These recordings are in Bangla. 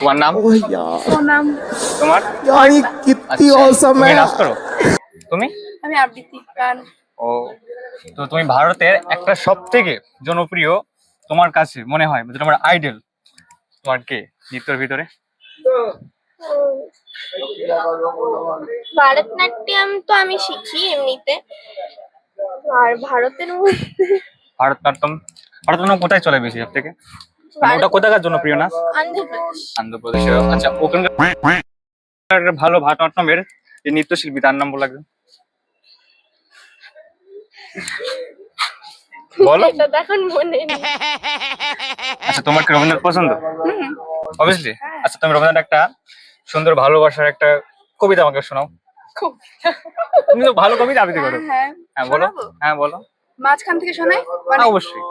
তোমার নাম? সোনাম। তোমার? यार ये कितनी औसम তুমি है। নাচ করো? তুমি? আমি আবৃত্তি গান। ও, তো তুমি ভারতের একটা সব থেকে জনপ্রিয় তোমার কাছে মনে হয় যে তোমার আইডল তোমার কে নৃত্যের ভিতরে? ভারতনাট্যম তো আমি শিখি এমনিতে। আর ভারতের মধ্যে ভারতনাট্যম। ভারতনাট্যম কোথায় চলে বেশি সব থেকে? মানে ওটা কোথাকার জনপ্রিয় নাচ? অন্ধ্রপ্রদেশ। আন্ধ্রপ্রদেশের। আচ্ছা, ওখানকার একটা ভালো ভারতনাট্যমের যে নৃত্যশিল্পী তার নাম বলা যাবে? বলো। এটা দেখুন মনে নেই। আচ্ছা, তোমার কি রবীন্দ্রনাথ পছন্দ? অবভিয়াসলি। আচ্ছা, তুমি রবীন্দ্রনাথ একটা সুন্দর ভালোবাসার একটা কবিতা আমাকে শোনাও। খুব তুমি তো ভালো কবিতা আবৃত্তি করো। হ্যাঁ হ্যাঁ বলো। শোনাবো? হ্যাঁ বলো। মাঝখান থেকে শোনাই মানে হ্যাঁ, অবশ্যই।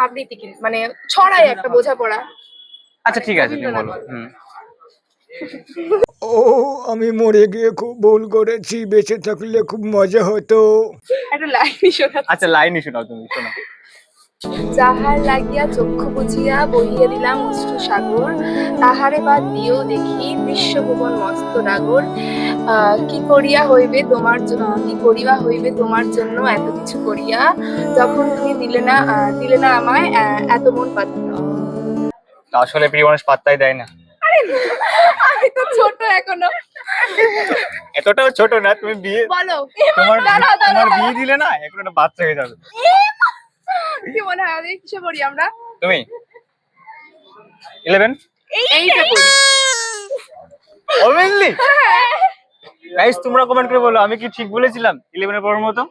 আবৃত্তি কি মানে ছড়াই একটা বোঝাপড়া। আচ্ছা ঠিক আছে, তুমি বলো। ও আমি মরে গিয়ে খুব ভুল করেছি, বেঁচে থাকলে খুব মজা হতো। একটা লাইনই শোনা। আচ্ছা, লাইনই শোনাও, তুমি শোনো। যাহার লাগিয়া চক্ষু বুঝিয়া বহিয়া দিলাম অশ্রু সাগর, তাহারে বাদ দিয়েও দেখি বিশ্বভুবন মস্ত নাগর। কি করিয়া হইবে তোমার জন্য, কি করিবা হইবে তোমার জন্য এত কিছু করিয়া, যখন তুমি দিলে না আমায় এত মন পাতিয়া। তা আসলে প্রিয় মানুষ পাত্তাই দেয় না। আমি তো ছোট এখনো। এতটাও ছোট না, তুমি বিয়ে বলো তোমার দাঁড়াও, তোমার দাঁড়াও। বিয়ে দিলে না এখন একটা বাচ্চা হয়ে যাবে। কি মনে হয় আমি কিসে পড়ি আমরা? তুমি 11? এইটা পড়ি। অবভিয়াসলি। গাইস, তোমরা কমেন্ট করে বলো আমি কি ঠিক বলেছিলাম 11 এর পরের মতো?